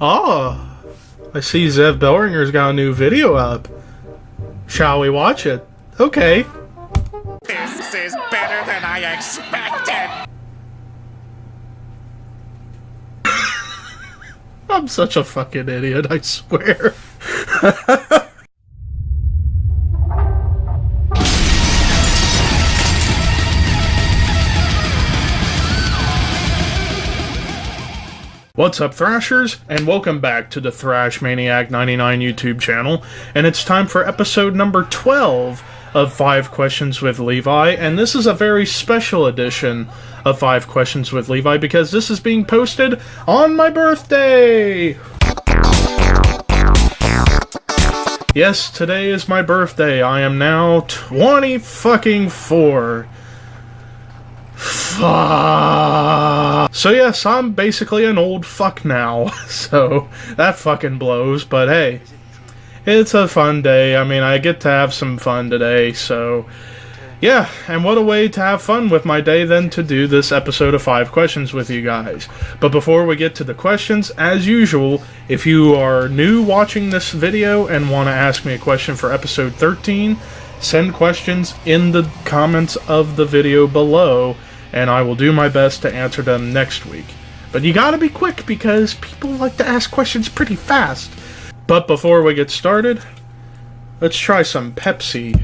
Oh, I see Zev Bellringer's got a new video up. Shall we watch it? Okay. This is better than I expected! I'm such a fucking idiot, I swear. What's up, Thrashers, and welcome back to the Thrash Maniac 99 YouTube channel, and it's time for episode number 12 of 5 Questions with Levi, and this is a very special edition of 5 Questions with Levi because this is being posted on my birthday! Yes, today is my birthday. I am now 24. So yes, I'm basically an old fuck now, so that fucking blows, but hey, it's a fun day. I mean, I get to have some fun today, so yeah, and what a way to have fun with my day than to do this episode of 5 Questions with you guys. But before we get to the questions, as usual, if you are new watching this video and want to ask me a question for episode 13, send questions in the comments of the video below, and I will do my best to answer them next week. But you gotta be quick because people like to ask questions pretty fast. But before we get started, let's try some Pepsi.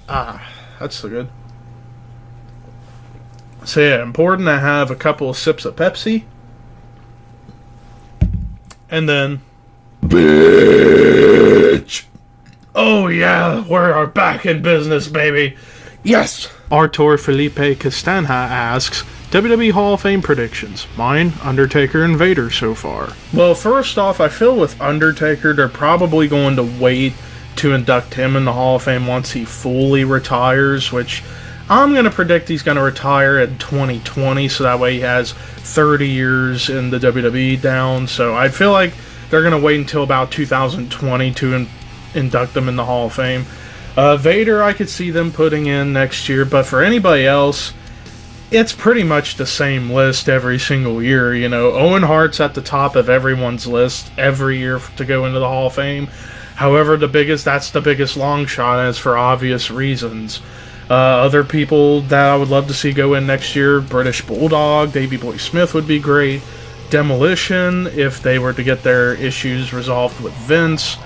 Ah, that's so good. So yeah, important to have a couple of sips of Pepsi. And then... Bitch! Oh yeah, we're back in business, baby! Yes! Artur Felipe Castanha asks, WWE Hall of Fame predictions. Mine, Undertaker, and Vader so far. Well, first off, I feel with Undertaker, they're probably going to wait to induct him in the Hall of Fame once he fully retires, which I'm going to predict he's going to retire in 2020, so that way he has 30 years in the WWE down. So I feel like they're going to wait until about 2020 to induct him in the Hall of Fame. Vader, I could see them putting in next year, but for anybody else, it's pretty much the same list every single year. You know, Owen Hart's at the top of everyone's list every year to go into the Hall of Fame. However, that's the biggest long shot, as for obvious reasons. Other people that I would love to see go in next year, British Bulldog, Davey Boy Smith would be great. Demolition, if they were to get their issues resolved with Vince.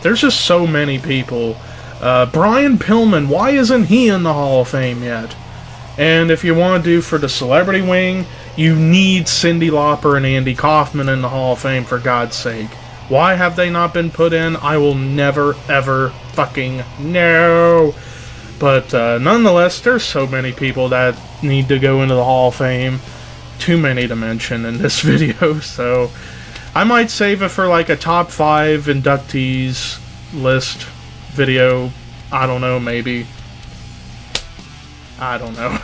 There's just so many people. Brian Pillman, why isn't he in the Hall of Fame yet? And if you want to do for the celebrity wing, you need Cyndi Lauper and Andy Kaufman in the Hall of Fame, for God's sake. Why have they not been put in? I will never, ever fucking know. But nonetheless, there's so many people that need to go into the Hall of Fame. Too many to mention in this video, so I might save it for like a top 5 inductees list video. I don't know, maybe. I don't know.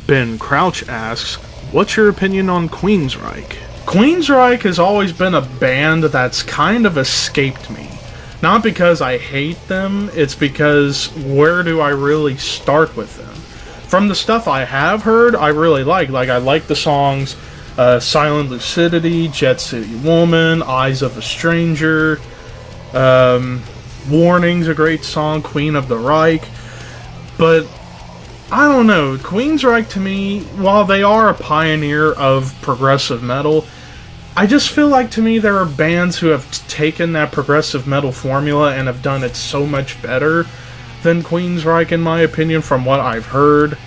Ben Crouch asks, what's your opinion on Queensryche? Queensryche has always been a band that's kind of escaped me. Not because I hate them, it's because where do I really start with them? From the stuff I have heard, I really like. Like, I like the songs Silent Lucidity, Jet City Woman, Eyes of a Stranger, Warning's a great song, Queen of the Reich, but I don't know, Queensryche to me, while they are a pioneer of progressive metal, I just feel like to me there are bands who have taken that progressive metal formula and have done it so much better than Queensryche, in my opinion, from what I've heard.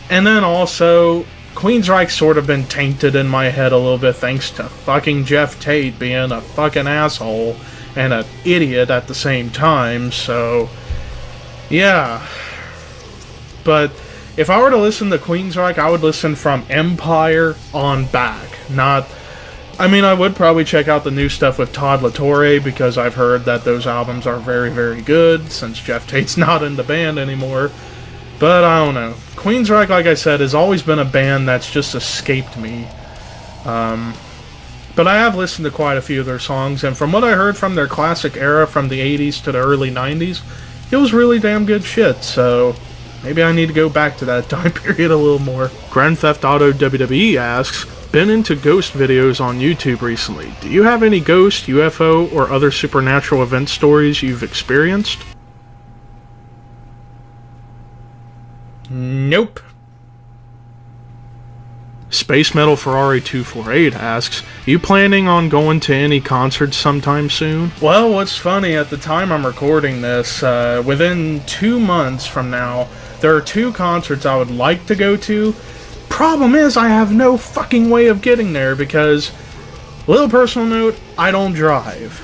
And then also, Queensryche's sort of been tainted in my head a little bit thanks to fucking Jeff Tate being a fucking asshole and an idiot at the same time, so yeah. But if I were to listen to Queensryche, I would listen from Empire on back. I would probably check out the new stuff with Todd La Torre, because I've heard that those albums are very, very good, since Jeff Tate's not in the band anymore. But I don't know. Queensryche, like I said, has always been a band that's just escaped me. But I have listened to quite a few of their songs, and from what I heard from their classic era from the 80s to the early 90s, it was really damn good shit, so maybe I need to go back to that time period a little more. Grand Theft Auto WWE asks, been into ghost videos on YouTube recently. Do you have any ghost, UFO, or other supernatural event stories you've experienced? Nope. Space Metal Ferrari 248 asks, you planning on going to any concerts sometime soon? Well, what's funny, at the time I'm recording this, within 2 months from now, there are 2 concerts I would like to go to. Problem is, I have no fucking way of getting there because, little personal note, I don't drive.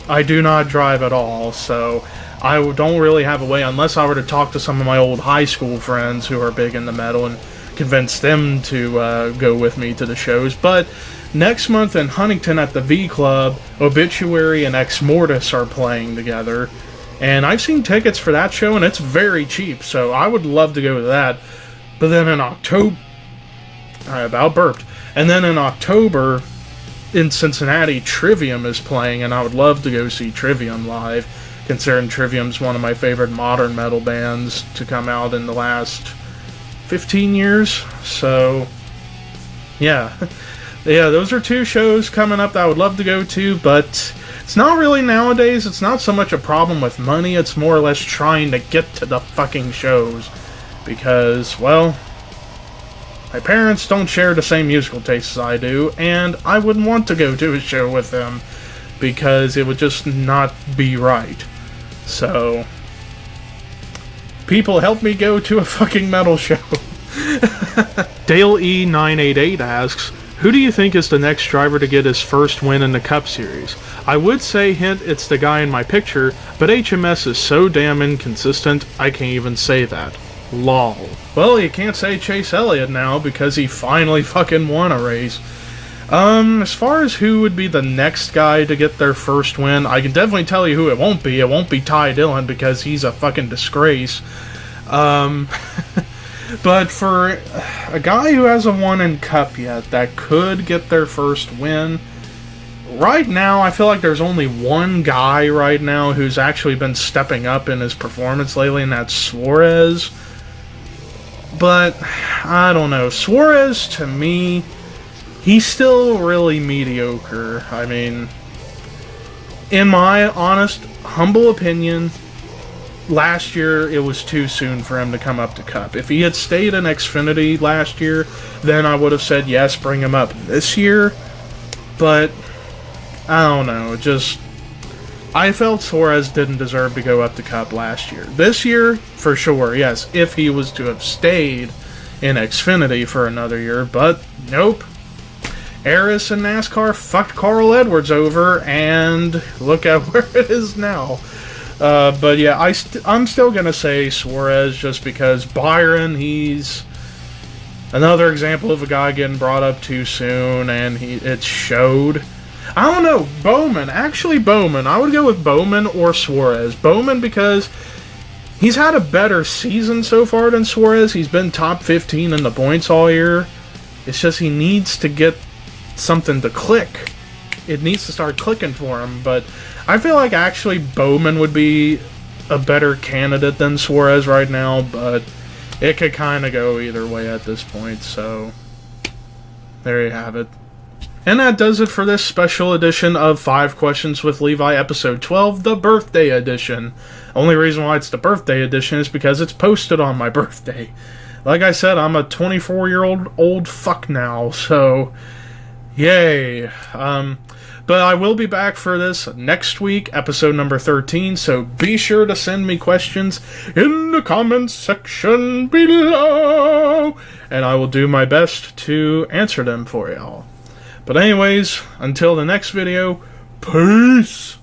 I do not drive at all, so I don't really have a way unless I were to talk to some of my old high school friends who are big into metal and convince them to go with me to the shows. But next month in Huntington at the V Club, Obituary and Ex Mortis are playing together. And I've seen tickets for that show and it's very cheap, so I would love to go to that. But then in October... I about burped. And then in October, in Cincinnati, Trivium is playing, and I would love to go see Trivium live, considering Trivium's one of my favorite modern metal bands to come out in the last 15 years. So, yeah. Yeah, those are 2 shows coming up that I would love to go to, but it's not really nowadays. It's not so much a problem with money, it's more or less trying to get to the fucking shows. Because, well, my parents don't share the same musical tastes as I do, and I wouldn't want to go to a show with them because it would just not be right. So, people, help me go to a fucking metal show. Dale E988 asks, who do you think is the next driver to get his first win in the Cup Series? I would say hint it's the guy in my picture, but HMS is so damn inconsistent, I can't even say that. Lol. Well, you can't say Chase Elliott now because he finally fucking won a race. As far as who would be the next guy to get their first win, I can definitely tell you who it won't be. It won't be Ty Dillon because he's a fucking disgrace. But for a guy who hasn't won in Cup yet that could get their first win, right now I feel like there's only one guy right now who's actually been stepping up in his performance lately, and that's Suarez. But, I don't know. Suarez, to me, he's still really mediocre. I mean, in my honest, humble opinion, last year it was too soon for him to come up to Cup. If he had stayed in Xfinity last year, then I would have said, yes, bring him up this year. But, I don't know, just... I felt Suarez didn't deserve to go up to Cup last year. This year, for sure, yes, if he was to have stayed in Xfinity for another year, but nope. Eris and NASCAR fucked Carl Edwards over, and look at where it is now. But yeah, I'm still going to say Suarez just because Byron, he's another example of a guy getting brought up too soon, and it showed. I don't know, Bowman. Actually, Bowman. I would go with Bowman or Suarez. Bowman because he's had a better season so far than Suarez. He's been top 15 in the points all year. It's just he needs to get something to click. It needs to start clicking for him. But I feel like actually Bowman would be a better candidate than Suarez right now. But it could kind of go either way at this point. So there you have it. And that does it for this special edition of 5 Questions with Levi, episode 12, the birthday edition. Only reason why it's the birthday edition is because it's posted on my birthday. Like I said, I'm a 24-year-old old fuck now, so yay. But I will be back for this next week, episode number 13, so be sure to send me questions in the comments section below, and I will do my best to answer them for y'all. But anyways, until the next video, peace!